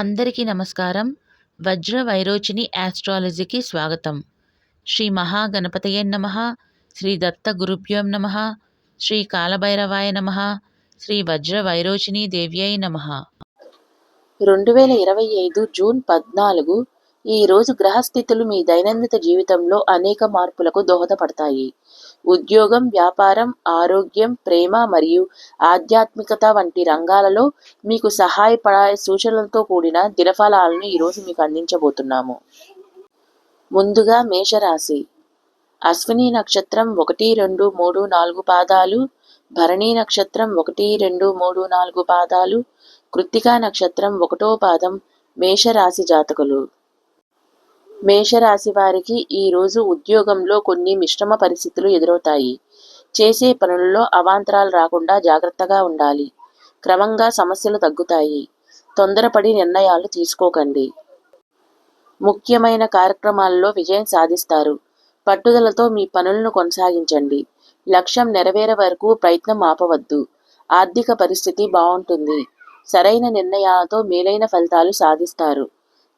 అందరికీ నమస్కారం. వజ్ర వైరోచిని యాస్ట్రాలజీకి స్వాగతం. శ్రీ మహాగణపతయే నమః. శ్రీ దత్త గురుభ్యోం నమః. శ్రీ కాలభైరవాయ నమః. శ్రీ వజ్ర వైరోచిని దేవ్యై నమః. 2025 జూన్ 14 ఈ రోజు గ్రహస్థితులు మీ దైనందిన జీవితంలో అనేక మార్పులకు దోహదపడతాయి. ఉద్యోగం, వ్యాపారం, ఆరోగ్యం, ప్రేమ మరియు ఆధ్యాత్మికత వంటి రంగాలలో మీకు సహాయపడే సూచనలతో కూడిన దినఫలాలను ఈరోజు మీకు అందించబోతున్నాము. ముందుగా మేషరాశి. అశ్విని నక్షత్రం 1, 2, 3, 4 పాదాలు, భరణి నక్షత్రం 1, 2, 3, 4 పాదాలు, కృత్తికా నక్షత్రం 1వ పాదం మేషరాశి జాతకులు. మేషరాశి వారికి ఈరోజు ఉద్యోగంలో కొన్ని మిశ్రమ పరిస్థితులు ఎదురవుతాయి. చేసే పనులలో అవాంతరాలు రాకుండా జాగ్రత్తగా ఉండాలి. క్రమంగా సమస్యలు తగ్గుతాయి. తొందరపడి నిర్ణయాలు తీసుకోకండి. ముఖ్యమైన కార్యక్రమాల్లో విజయం సాధిస్తారు. పట్టుదలతో మీ పనులను కొనసాగించండి. లక్ష్యం నెరవేరే వరకు ప్రయత్నం ఆపవద్దు. ఆర్థిక పరిస్థితి బాగుంటుంది. సరైన నిర్ణయాలతో మేలైన ఫలితాలు సాధిస్తారు.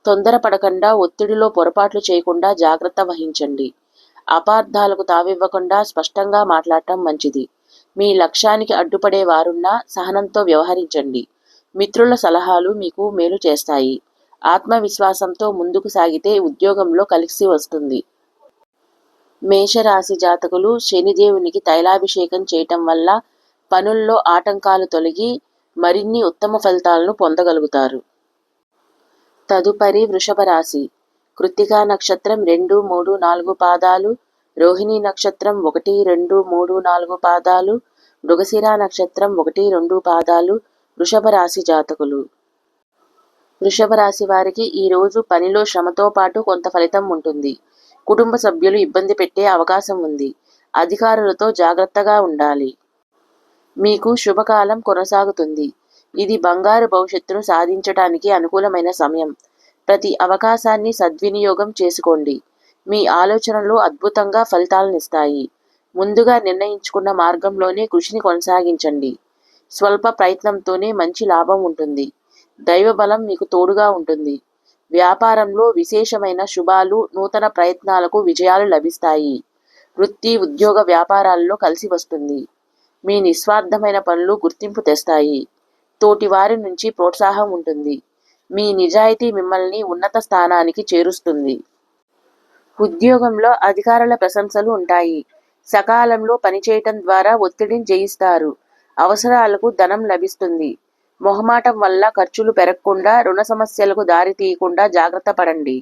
తొందరపడకుండా, ఒత్తిడిలో పొరపాట్లు చేయకుండా జాగ్రత్త వహించండి. అపార్థాలకు తావివ్వకుండా స్పష్టంగా మాట్లాడటం మంచిది. మీ లక్ష్యానికి అడ్డుపడే వారున్నా సహనంతో వ్యవహరించండి. మిత్రుల సలహాలు మీకు మేలు చేస్తాయి. ఆత్మవిశ్వాసంతో ముందుకు సాగితే ఉద్యోగంలో కలిసి వస్తుంది. మేషరాశి జాతకులు శనిదేవునికి తైలాభిషేకం చేయటం వల్ల పనుల్లో ఆటంకాలు తొలగి మరిన్ని ఉత్తమ ఫలితాలను పొందగలుగుతారు. తదుపరి వృషభ రాశి. కృత్తికా నక్షత్రం 2, 3, 4 పాదాలు, రోహిణి నక్షత్రం 1, 2, 3, 4 పాదాలు, మృగశిర నక్షత్రం 1, 2 పాదాలు వృషభ రాశి జాతకులు. వృషభ రాశి వారికి ఈరోజు పనిలో శ్రమతో పాటు కొంత ఫలితం ఉంటుంది. కుటుంబ సభ్యులు ఇబ్బంది పెట్టే అవకాశం ఉంది. అధికారులతో జాగ్రత్తగా ఉండాలి. మీకు శుభకాలం కొనసాగుతుంది. ఇది బంగారు భవిష్యత్తును సాధించటానికి అనుకూలమైన సమయం. ప్రతి అవకాశాన్ని సద్వినియోగం చేసుకోండి. మీ ఆలోచనలు అద్భుతంగా ఫలితాలనిస్తాయి. ముందుగా నిర్ణయించుకున్న మార్గంలోనే కృషిని కొనసాగించండి. స్వల్ప ప్రయత్నంతోనే మంచి లాభం ఉంటుంది. దైవబలం మీకు తోడుగా ఉంటుంది. వ్యాపారంలో విశేషమైన శుభాలు, నూతన ప్రయత్నాలకు విజయాలు లభిస్తాయి. వృత్తి, ఉద్యోగ వ్యాపారాల్లో కలిసి వస్తుంది. మీ నిస్వార్థమైన పనులు గుర్తింపు తెస్తాయి. తోటి వారి నుంచి ప్రోత్సాహం ఉంటుంది. మీ నిజాయితీ మిమ్మల్ని ఉన్నత స్థానానికి చేరుస్తుంది. ఉద్యోగంలో అధికారుల ప్రశంసలు ఉంటాయి. సకాలంలో పనిచేయటం ద్వారా ఒత్తిడిని జయిస్తారు. అవసరాలకు ధనం లభిస్తుంది. మొహమాటం వల్ల ఖర్చులు పెరగకుండా, రుణ సమస్యలకు దారి తీయకుండా జాగ్రత్త పడండి.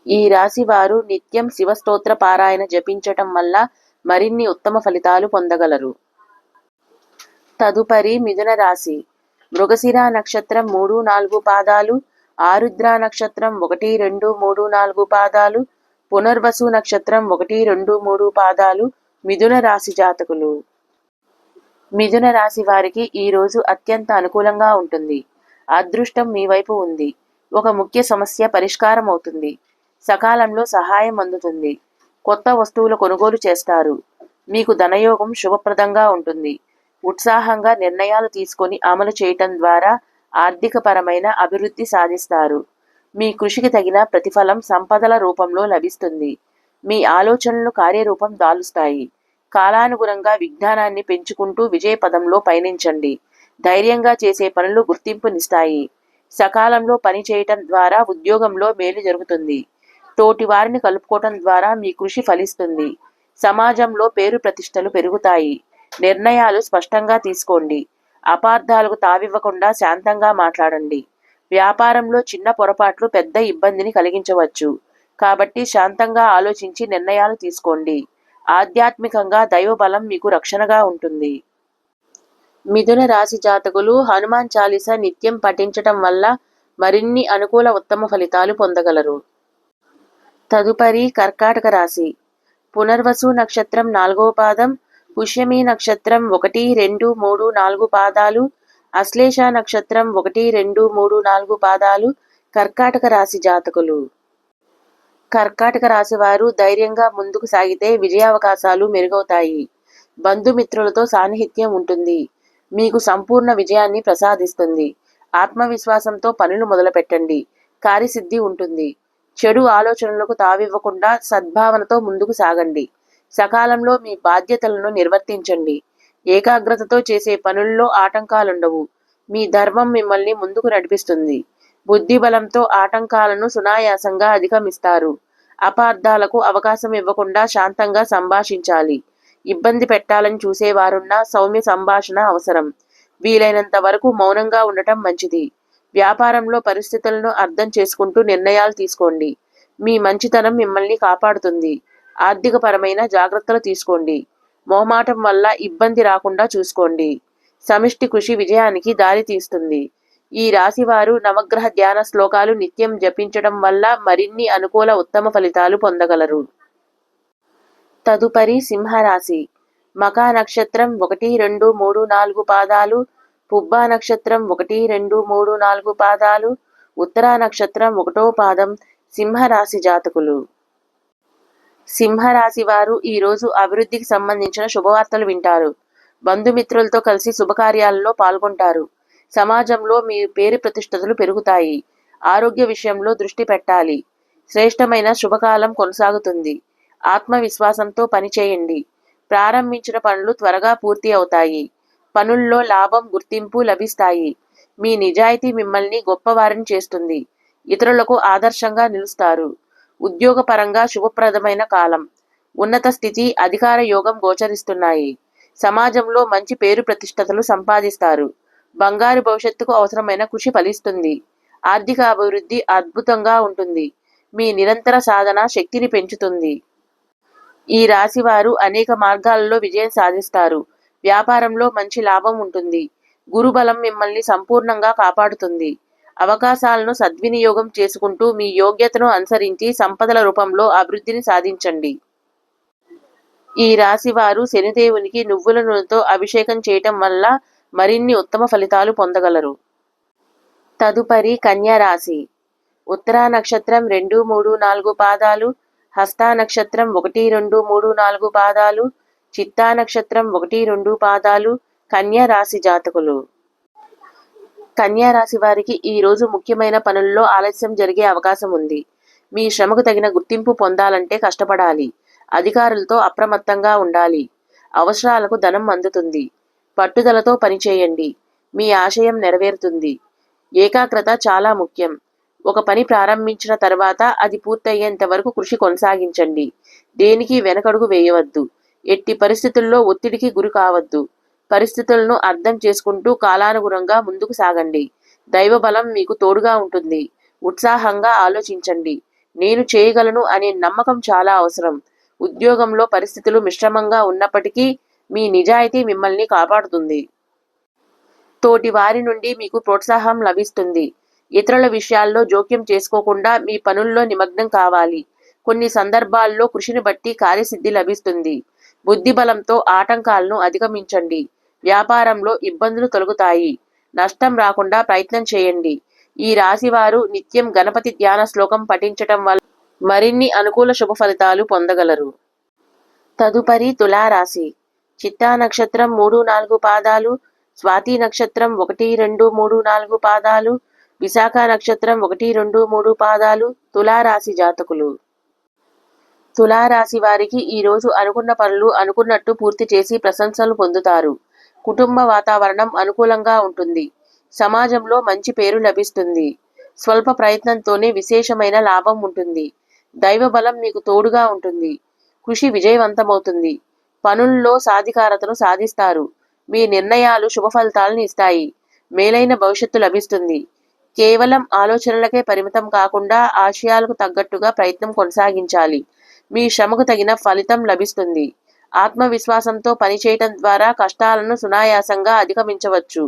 ఈ రాశి వారు నిత్యం శివస్తోత్ర పారాయణ జపించటం వల్ల మరిన్ని ఉత్తమ ఫలితాలు పొందగలరు. తదుపరి మిథున రాశి. మృగశిర నక్షత్రం 3, 4 పాదాలు, ఆరుద్ర నక్షత్రం 1, 2, 3, 4 పాదాలు, పునర్వసు నక్షత్రం 1, 2, 3 పాదాలు మిథున రాశి జాతకులు. మిథున రాశి వారికి ఈరోజు అత్యంత అనుకూలంగా ఉంటుంది. అదృష్టం మీ వైపు ఉంది. ఒక ముఖ్య సమస్య పరిష్కారం అవుతుంది. సకాలంలో సహాయం అందుతుంది. కొత్త వస్తువుల కొనుగోలు చేస్తారు. మీకు ధనయోగం శుభప్రదంగా ఉంటుంది. ఉత్సాహంగా నిర్ణయాలు తీసుకొని అమలు చేయటం ద్వారా ఆర్థికపరమైన అభివృద్ధి సాధిస్తారు. మీ కృషికి తగిన ప్రతిఫలం సంపదల రూపంలో లభిస్తుంది. మీ ఆలోచనలు కార్యరూపం దాలుస్తాయి. కాలానుగుణంగా విజ్ఞానాన్ని పెంచుకుంటూ విజయ పదంలో పయనించండి. ధైర్యంగా చేసే పనులు గుర్తింపునిస్తాయి. సకాలంలో పని చేయటం ద్వారా ఉద్యోగంలో మేలు జరుగుతుంది. తోటి వారిని కలుపుకోవటం ద్వారా మీ కృషి ఫలిస్తుంది. సమాజంలో పేరు ప్రతిష్టలు పెరుగుతాయి. నిర్ణయాలు స్పష్టంగా తీసుకోండి. అపార్థాలకు తావివ్వకుండా శాంతంగా మాట్లాడండి. వ్యాపారంలో చిన్న పొరపాట్లు పెద్ద ఇబ్బందిని కలిగించవచ్చు. కాబట్టి శాంతంగా ఆలోచించి నిర్ణయాలు తీసుకోండి. ఆధ్యాత్మికంగా దైవబలం మీకు రక్షణగా ఉంటుంది. మిథున రాశి జాతకులు హనుమాన్ చాలీసా నిత్యం పఠించటం వల్ల మరిన్ని అనుకూల ఉత్తమ ఫలితాలు పొందగలరు. తదుపరి కర్కాటక రాశి. పునర్వసు నక్షత్రం 4వ పాదం, పుష్యమి నక్షత్రం 1, 2, 3, 4 పాదాలు, అశ్లేష నక్షత్రం 1, 2, 3, 4 పాదాలు కర్కాటక రాశి జాతకులు. కర్కాటక రాశి వారు ధైర్యంగా ముందుకు సాగితే విజయావకాశాలు మెరుగవుతాయి. బంధుమిత్రులతో సాన్నిహిత్యం ఉంటుంది. మీకు సంపూర్ణ విజయాన్ని ప్రసాదిస్తుంది. ఆత్మవిశ్వాసంతో పనులు మొదలుపెట్టండి. కార్యసిద్ధి ఉంటుంది. చెడు ఆలోచనలకు తావివ్వకుండా సద్భావనతో ముందుకు సాగండి. సకాలంలో మీ బాధ్యతలను నిర్వర్తించండి. ఏకాగ్రతతో చేసే పనుల్లో ఆటంకాలుండవు. మీ ధర్మం మిమ్మల్ని ముందుకు నడిపిస్తుంది. బుద్ధిబలంతో ఆటంకాలను సునాయాసంగా అధిగమిస్తారు. అపార్థాలకు అవకాశం ఇవ్వకుండా శాంతంగా సంభాషించాలి. ఇబ్బంది పెట్టాలని చూసేవారున్నా సౌమ్య సంభాషణ అవసరం. వీలైనంత వరకు మౌనంగా ఉండటం మంచిది. వ్యాపారంలో పరిస్థితులను అర్థం చేసుకుంటూ నిర్ణయాలు తీసుకోండి. మీ మంచితనం మిమ్మల్ని కాపాడుతుంది. ఆర్థికపరమైన జాగ్రత్తలు తీసుకోండి. మొహమాటం వల్ల ఇబ్బంది రాకుండా చూసుకోండి. సమిష్టి కృషి విజయానికి దారి తీస్తుంది. ఈ రాశివారు నవగ్రహ ధ్యాన శ్లోకాలు నిత్యం జపించడం వల్ల మరిన్ని అనుకూల ఉత్తమ ఫలితాలు పొందగలరు. తదుపరి సింహరాశి. మఖా నక్షత్రం 1, 2, 3, 4 పాదాలు, పుబ్బా నక్షత్రం 1, 2, 3, 4 పాదాలు, ఉత్తరా నక్షత్రం 1వ పాదం సింహరాశి జాతకులు. సింహరాశి వారు ఈరోజు అభివృద్ధికి సంబంధించిన శుభవార్తలు వింటారు. బంధుమిత్రులతో కలిసి శుభకార్యాలలో పాల్గొంటారు. సమాజంలో మీ పేరు ప్రతిష్టతలు పెరుగుతాయి. ఆరోగ్య విషయంలో దృష్టి పెట్టాలి. శ్రేష్టమైన శుభకాలం కొనసాగుతుంది. ఆత్మవిశ్వాసంతో పనిచేయండి. ప్రారంభించిన పనులు త్వరగా పూర్తి అవుతాయి. పనుల్లో లాభం, గుర్తింపు లభిస్తాయి. మీ నిజాయితీ మిమ్మల్ని గొప్పవారిని చేస్తుంది. ఇతరులకు ఆదర్శంగా నిలుస్తారు. ఉద్యోగపరంగా శుభప్రదమైన కాలం. ఉన్నత స్థితి, అధికార యోగం గోచరిస్తున్నాయి. సమాజంలో మంచి పేరు ప్రతిష్టతలు సంపాదిస్తారు. బంగారు భవిష్యత్తుకు అవసరమైన కృషి ఫలిస్తుంది. ఆర్థిక అభివృద్ధి అద్భుతంగా ఉంటుంది. మీ నిరంతర సాధన శక్తిని పెంచుతుంది. ఈ రాశివారు అనేక మార్గాలలో విజయం సాధిస్తారు. వ్యాపారంలో మంచి లాభం ఉంటుంది. గురుబలం మిమ్మల్ని సంపూర్ణంగా కాపాడుతుంది. అవకాశాలను సద్వినియోగం చేసుకుంటూ మీ యోగ్యతను అనుసరించి సంపదల రూపంలో అభివృద్ధిని సాధించండి. ఈ రాశివారు శనిదేవునికి నువ్వుల నూనెతో అభిషేకం చేయటం వల్ల మరిన్ని ఉత్తమ ఫలితాలు పొందగలరు. తదుపరి కన్యా రాశి. ఉత్తరా నక్షత్రం 2, 3, 4 పాదాలు, హస్తా నక్షత్రం 1, 2, 3, 4 పాదాలు, చిత్తా నక్షత్రం 1, 2 పాదాలు కన్యా రాశి జాతకులు. కన్యా రాశి వారికి ఈ రోజు ముఖ్యమైన పనుల్లో ఆలస్యం జరిగే అవకాశం ఉంది. మీ శ్రమకు తగిన గుర్తింపు పొందాలంటే కష్టపడాలి. అధికారులతో అప్రమత్తంగా ఉండాలి. అవసరాలకు ధనం అందుతుంది. పట్టుదలతో పనిచేయండి. మీ ఆశయం నెరవేరుతుంది. ఏకాగ్రత చాలా ముఖ్యం. ఒక పని ప్రారంభించిన తర్వాత అది పూర్తయ్యేంత వరకు కృషి కొనసాగించండి. దేనికి వెనకడుగు వేయవద్దు. ఎట్టి పరిస్థితుల్లో ఒత్తిడికి గురి కావద్దు. పరిస్థితులను అర్థం చేసుకుంటూ కాలానుగుణంగా ముందుకు సాగండి. దైవబలం మీకు తోడుగా ఉంటుంది. ఉత్సాహంగా ఆలోచించండి. నేను చేయగలను అనే నమ్మకం చాలా అవసరం. ఉద్యోగంలో పరిస్థితులు మిశ్రమంగా ఉన్నప్పటికీ మీ నిజాయితీ మిమ్మల్ని కాపాడుతుంది. తోటి వారి నుండి మీకు ప్రోత్సాహం లభిస్తుంది. ఇతరుల విషయాల్లో జోక్యం చేసుకోకుండా మీ పనుల్లో నిమగ్నం కావాలి. కొన్ని సందర్భాల్లో కృషిని బట్టి కార్యసిద్ధి లభిస్తుంది. బుద్ధిబలంతో ఆటంకాలను అధిగమించండి. వ్యాపారంలో ఇబ్బందులు తొలగుతాయి. నష్టం రాకుండా ప్రయత్నం చేయండి. ఈ రాశివారు నిత్యం గణపతి ధ్యాన శ్లోకం పఠించటం వల్ల మరిన్ని అనుకూల శుభ ఫలితాలు పొందగలరు. తదుపరి తులారాశి. చిత్తా నక్షత్రం 3, 4 పాదాలు, స్వాతి నక్షత్రం 1, 2, 3, 4 పాదాలు, విశాఖ నక్షత్రం 1, 2, 3 పాదాలు తులారాశి జాతకులు. తులారాశి వారికి ఈరోజు అనుకున్న పనులు అనుకున్నట్టు పూర్తి చేసి ప్రశంసలు పొందుతారు. కుటుంబ వాతావరణం అనుకూలంగా ఉంటుంది. సమాజంలో మంచి పేరు లభిస్తుంది. స్వల్ప ప్రయత్నంతోనే విశేషమైన లాభం ఉంటుంది. దైవబలం మీకు తోడుగా ఉంటుంది. కృషి విజయవంతమవుతుంది. పనుల్లో సాధికారతను సాధిస్తారు. మీ నిర్ణయాలు శుభ ఫలితాలను ఇస్తాయి. మేలైన భవిష్యత్తు లభిస్తుంది. కేవలం ఆలోచనలకే పరిమితం కాకుండా ఆశయాలకు తగ్గట్టుగా ప్రయత్నం కొనసాగించాలి. మీ శ్రమకు తగిన ఫలితం లభిస్తుంది. ఆత్మవిశ్వాసంతో పనిచేయటం ద్వారా కష్టాలను సునాయాసంగా అధిగమించవచ్చు.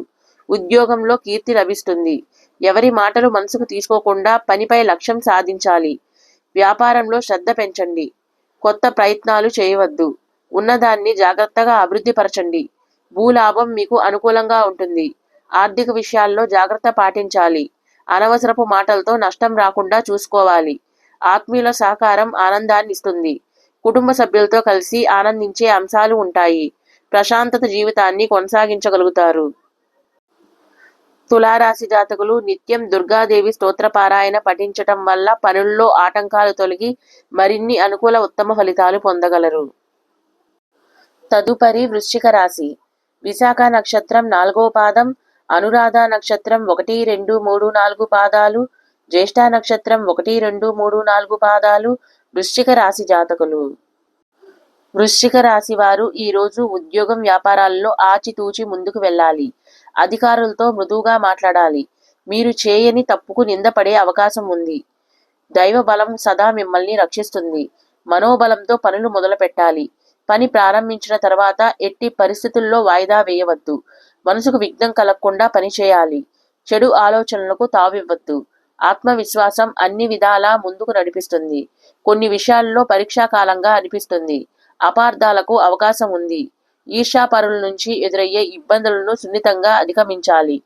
ఉద్యోగంలో కీర్తి లభిస్తుంది. ఎవరి మాటలు మనసుకు తీసుకోకుండా పనిపై లక్ష్యం సాధించాలి. వ్యాపారంలో శ్రద్ధ పెంచండి. కొత్త ప్రయత్నాలు చేయవద్దు. ఉన్నదాన్ని జాగ్రత్తగా అభివృద్ధి పరచండి. భూలాభం మీకు అనుకూలంగా ఉంటుంది. ఆర్థిక విషయాల్లో జాగ్రత్త పాటించాలి. అనవసరపు మాటలతో నష్టం రాకుండా చూసుకోవాలి. ఆత్మీయుల సహకారం ఆనందాన్ని ఇస్తుంది. కుటుంబ సభ్యులతో కలిసి ఆనందించే అంశాలు ఉంటాయి. ప్రశాంతత జీవితాన్ని కొనసాగించగలుగుతారు. తులారాశి జాతకులు నిత్యం దుర్గాదేవి స్తోత్ర పారాయణ పఠించటం వల్ల పనుల్లో ఆటంకాలు తొలగి మరిన్ని అనుకూల ఉత్తమ ఫలితాలు పొందగలరు. తదుపరి వృశ్చిక రాశి. విశాఖ నక్షత్రం 4వ పాదం, అనురాధ నక్షత్రం 1, 2, 3, 4 పాదాలు, జ్యేష్ఠ నక్షత్రం 1, 2, 3, 4 పాదాలు వృశ్చిక రాశి జాతకులు. వృశ్చిక రాశి వారు ఈరోజు ఉద్యోగం వ్యాపారాల్లో ఆచితూచి ముందుకు వెళ్ళాలి. అధికారులతో మృదువుగా మాట్లాడాలి. మీరు చేయని తప్పుకు నిందపడే అవకాశం ఉంది. దైవ బలం సదా మిమ్మల్ని రక్షిస్తుంది. మనోబలంతో పనులు మొదలు పెట్టాలి. పని ప్రారంభించిన తర్వాత ఎట్టి పరిస్థితుల్లో వాయిదా వేయవద్దు. మనసుకు విఘ్నం కలగకుండా పని చేయాలి. చెడు ఆలోచనలకు తావివ్వద్దు. ఆత్మవిశ్వాసం అన్ని విధాలా ముందుకు నడిపిస్తుంది. కొన్ని విషయాల్లో పరీక్షాకాలంగా అనిపిస్తుంది. అపార్థాలకు అవకాశం ఉంది. ఈర్ష్యాపరుల నుంచి ఎదురయ్యే ఇబ్బందులను సున్నితంగా అధిగమించాలి.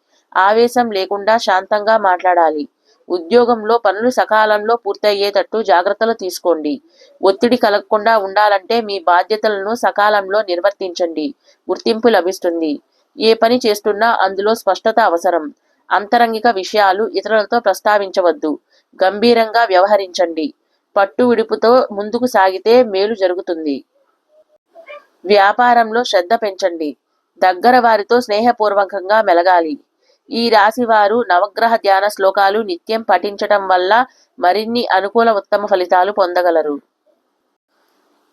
ఆవేశం లేకుండా శాంతంగా మాట్లాడాలి. ఉద్యోగంలో పనులు సకాలంలో పూర్తయ్యేటట్టు జాగ్రత్తలు తీసుకోండి. ఒత్తిడి కలగకుండా ఉండాలంటే మీ బాధ్యతలను సకాలంలో నిర్వర్తించండి. గుర్తింపు లభిస్తుంది. ఏ పని చేస్తున్నా అందులో స్పష్టత అవసరం. అంతరంగిక విషయాలు ఇతరులతో ప్రస్తావించవద్దు. గంభీరంగా వ్యవహరించండి. పట్టు విడుపుతో ముందుకు సాగితే మేలు జరుగుతుంది. వ్యాపారంలో శ్రద్ధ పెంచండి. దగ్గర వారితో స్నేహపూర్వకంగా మెలగాలి. ఈ రాశి వారు నవగ్రహ ధ్యాన శ్లోకాలు నిత్యం పఠించటం వల్ల మరిన్ని అనుకూల ఉత్తమ ఫలితాలు పొందగలరు.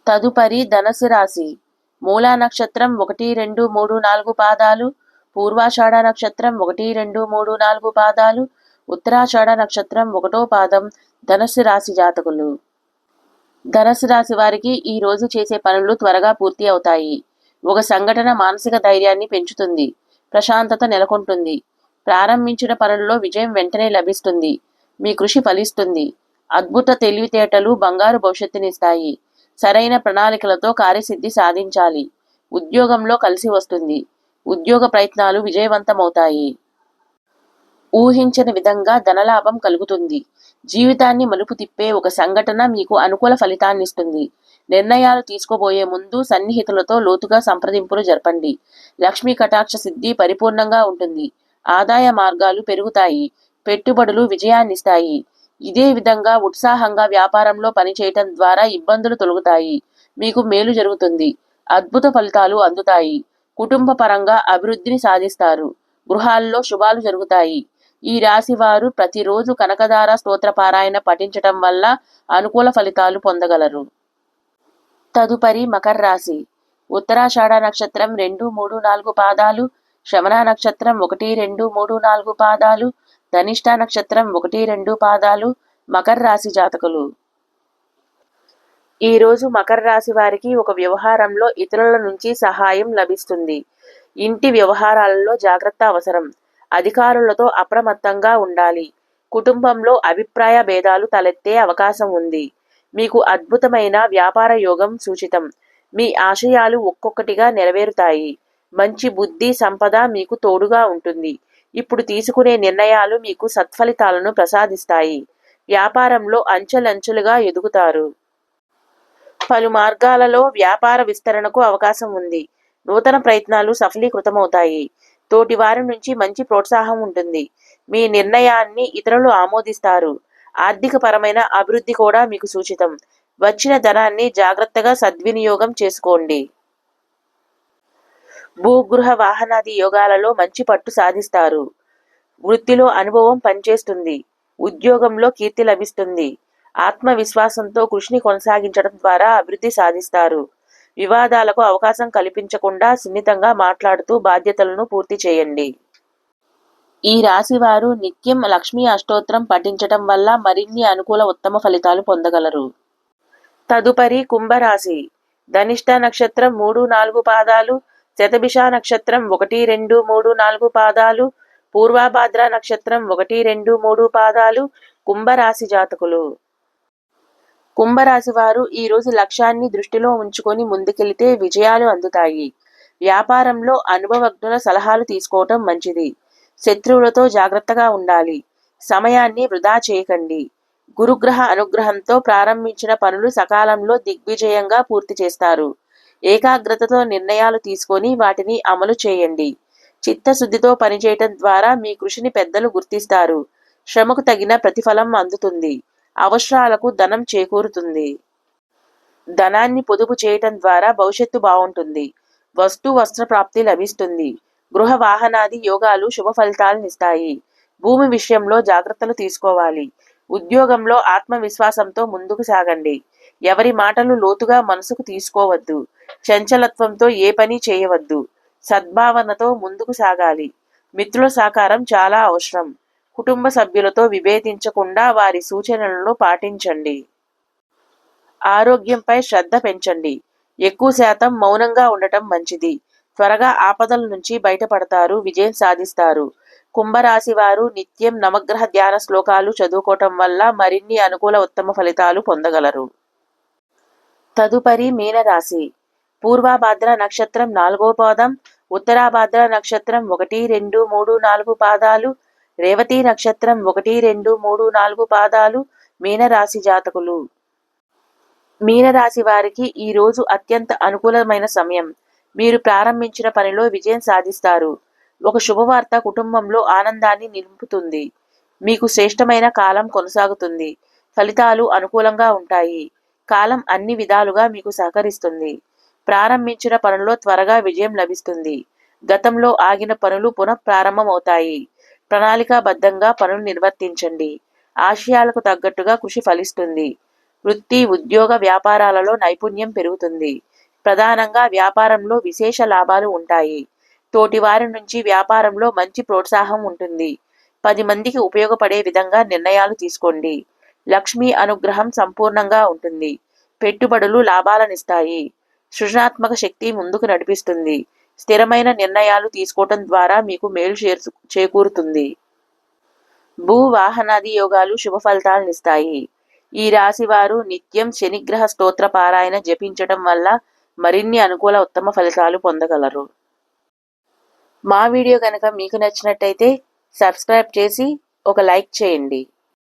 తదుపరి ధనస్సు రాశి. మూలా నక్షత్రం 1, 2, 3, 4 పాదాలు, పూర్వాషాఢ నక్షత్రం 1, 2, 3, 4 పాదాలు, ఉత్తరాషాఢ నక్షత్రం 1వ పాదం ధనస్సు రాశి జాతకులు. ధనస్సు రాశి వారికి ఈ రోజు చేసే పనులు త్వరగా పూర్తి అవుతాయి. ఒక సంఘటన మానసిక ధైర్యాన్ని పెంచుతుంది. ప్రశాంతత నెలకొంటుంది. ప్రారంభించిన పనుల్లో విజయం వెంటనే లభిస్తుంది. మీ కృషి ఫలిస్తుంది. అద్భుత తెలివితేటలు బంగారు భవిష్యత్తునిస్తాయి. సరైన ప్రణాళికలతో కార్యసిద్ధి సాధించాలి. ఉద్యోగంలో కలిసి వస్తుంది. ఉద్యోగ ప్రయత్నాలు విజయవంతమవుతాయి. ఊహించని విధంగా ధనలాభం కలుగుతుంది. జీవితాన్ని మలుపు తిప్పే ఒక సంఘటన మీకు అనుకూల ఫలితాన్నిస్తుంది. నిర్ణయాలు తీసుకోబోయే ముందు సన్నిహితులతో లోతుగా సంప్రదింపులు జరపండి. లక్ష్మీ కటాక్ష సిద్ధి పరిపూర్ణంగా ఉంటుంది. ఆదాయ మార్గాలు పెరుగుతాయి. పెట్టుబడులు విజయాన్నిస్తాయి. ఇదే విధంగా ఉత్సాహంగా వ్యాపారంలో పనిచేయటం ద్వారా ఇబ్బందులు తొలగుతాయి. మీకు మేలు జరుగుతుంది. అద్భుత ఫలితాలు అందుతాయి. కుటుంబ పరంగా అభివృద్ధిని సాధిస్తారు. గృహాల్లో శుభాలు జరుగుతాయి. ఈ రాశి వారు ప్రతిరోజు కనకదార స్తోత్ర పారాయణ పఠించటం వల్ల అనుకూల ఫలితాలు పొందగలరు. తదుపరి మకర రాశి. ఉత్తరాషాఢ నక్షత్రం 2, 3, 4 పాదాలు, శ్రవణ నక్షత్రం 1, 2, 3, 4 పాదాలు, ధనిష్ఠ నక్షత్రం 1, 2 పాదాలు మకర రాశి జాతకులు. ఈ రోజు మకర రాశి వారికి ఒక వ్యవహారంలో ఇతరుల నుంచి సహాయం లభిస్తుంది. ఇంటి వ్యవహారాలలో జాగ్రత్త అవసరం. అధికారులతో అప్రమత్తంగా ఉండాలి. కుటుంబంలో అభిప్రాయ భేదాలు తలెత్తే అవకాశం ఉంది. మీకు అద్భుతమైన వ్యాపార యోగం సూచితం. మీ ఆశయాలు ఒక్కొక్కటిగా నెరవేరుతాయి. మంచి బుద్ధి సంపద మీకు తోడుగా ఉంటుంది. ఇప్పుడు తీసుకునే నిర్ణయాలు మీకు సత్ఫలితాలను ప్రసాదిస్తాయి. వ్యాపారంలో అంచెలంచెలుగా ఎదుగుతారు. పలు మార్గాలలో వ్యాపార విస్తరణకు అవకాశం ఉంది. నూతన ప్రయత్నాలు సఫలీకృతమవుతాయి. తోటి వారి నుంచి మంచి ప్రోత్సాహం ఉంటుంది. మీ నిర్ణయాన్ని ఇతరులు ఆమోదిస్తారు. ఆర్థిక పరమైన అభివృద్ధి కూడా మీకు సూచితం. వచ్చిన ధనాన్ని జాగ్రత్తగా సద్వినియోగం చేసుకోండి. భూగృహ వాహనాది యోగాలలో మంచి పట్టు సాధిస్తారు. వృత్తిలో అనుభవం పనిచేస్తుంది. ఉద్యోగంలో కీర్తి లభిస్తుంది. ఆత్మవిశ్వాసంతో కృషిని కొనసాగించడం ద్వారా అభివృద్ధి సాధిస్తారు. వివాదాలకు అవకాశం కల్పించకుండా సున్నితంగా మాట్లాడుతూ బాధ్యతలను పూర్తి చేయండి. ఈ రాశి వారు నిత్యం లక్ష్మీ అష్టోత్తరం పఠించటం వల్ల మరిన్ని అనుకూల ఉత్తమ ఫలితాలు పొందగలరు. తదుపరి కుంభరాశి. ధనిష్ఠ నక్షత్రం 3, 4 పాదాలు, శతభిష నక్షత్రం 1, 2, 3, 4 పాదాలు, పూర్వభాద్ర నక్షత్రం 1, 2, 3 పాదాలు కుంభరాశి జాతకులు. కుంభరాశి వారు ఈ రోజు లక్ష్యాన్ని దృష్టిలో ఉంచుకొని ముందుకెళితే విజయాలు అందుతాయి. వ్యాపారంలో అనుభవజ్ఞుల సలహాలు తీసుకోవటం మంచిది. శత్రువులతో జాగ్రత్తగా ఉండాలి. సమయాన్ని వృధా చేయకండి. గురుగ్రహ అనుగ్రహంతో ప్రారంభించిన పనులు సకాలంలో దిగ్విజయంగా పూర్తి చేస్తారు. ఏకాగ్రతతో నిర్ణయాలు తీసుకొని వాటిని అమలు చేయండి. చిత్తశుద్ధితో పనిచేయటం ద్వారా మీ కృషిని పెద్దలు గుర్తిస్తారు. శ్రమకు తగిన ప్రతిఫలం అందుతుంది. అవసరాలకు ధనం చేకూరుతుంది. ధనాన్ని పొదుపు చేయటం ద్వారా భవిష్యత్తు బాగుంటుంది. వస్తు వస్త్ర ప్రాప్తి లభిస్తుంది. గృహ వాహనాది యోగాలు శుభ ఫలితాలనిస్తాయి. భూమి విషయంలో జాగ్రత్తలు తీసుకోవాలి. ఉద్యోగంలో ఆత్మవిశ్వాసంతో ముందుకు సాగండి. ఎవరి మాటలు లోతుగా మనసుకు తీసుకోవద్దు. చంచలత్వంతో ఏ పని చేయవద్దు. సద్భావనతో ముందుకు సాగాలి. మిత్రుల సహకారం చాలా అవసరం. కుటుంబ సభ్యులతో విభేదించకుండా వారి సూచనలను పాటించండి. ఆరోగ్యంపై శ్రద్ధ పెంచండి. ఎక్కువ శాతం మౌనంగా ఉండటం మంచిది. త్వరగా ఆపదల నుంచి బయటపడతారు. విజయం సాధిస్తారు. కుంభరాశి వారు నిత్యం నవగ్రహ ధ్యాన శ్లోకాలు చదువుకోవటం వల్ల మరిన్ని అనుకూల ఉత్తమ ఫలితాలు పొందగలరు. తదుపరి మీనరాశి. పూర్వభాద్ర నక్షత్రం 4వ పాదం, ఉత్తరాభాద్ర నక్షత్రం 1, 2, 3, 4 పాదాలు, రేవతి నక్షత్రం 1, 2, 3, 4 పాదాలు మీనరాశి జాతకులు. మీనరాశి వారికి ఈ రోజు అత్యంత అనుకూలమైన సమయం. మీరు ప్రారంభించిన పనిలో విజయం సాధిస్తారు. ఒక శుభవార్త కుటుంబంలో ఆనందాన్ని నింపుతుంది. మీకు శ్రేష్టమైన కాలం కొనసాగుతుంది. ఫలితాలు అనుకూలంగా ఉంటాయి. కాలం అన్ని విధాలుగా మీకు సహకరిస్తుంది. ప్రారంభించిన పనుల్లో త్వరగా విజయం లభిస్తుంది. గతంలో ఆగిన పనులు పునః ప్రారంభమవుతాయి. ప్రణాళికాబద్ధంగా పనులు నిర్వర్తించండి. ఆశయాలకు తగ్గట్టుగా కృషి ఫలిస్తుంది. వృత్తి, ఉద్యోగ, వ్యాపారాలలో నైపుణ్యం పెరుగుతుంది. ప్రధానంగా వ్యాపారంలో విశేష లాభాలు ఉంటాయి. తోటివారి నుంచి వ్యాపారంలో మంచి ప్రోత్సాహం ఉంటుంది. 10 మందికి ఉపయోగపడే విధంగా నిర్ణయాలు తీసుకోండి. లక్ష్మీ అనుగ్రహం సంపూర్ణంగా ఉంటుంది. పెట్టుబడులు లాభాలనిస్తాయి. సృజనాత్మక శక్తి ముందుకు నడిపిస్తుంది. స్థిరమైన నిర్ణయాలు తీసుకోవటం ద్వారా మీకు మేలు చేకూరుతుంది. భూ వాహనాది యోగాలు శుభ ఫలితాలనిస్తాయి. ఈ రాశి వారు నిత్యం శనిగ్రహ స్తోత్ర పారాయణ జపించటం వల్ల మరిన్ని అనుకూల ఉత్తమ ఫలితాలు పొందగలరు. మా వీడియో కనుక మీకు నచ్చినట్టయితే సబ్స్క్రైబ్ చేసి ఒక లైక్ చేయండి.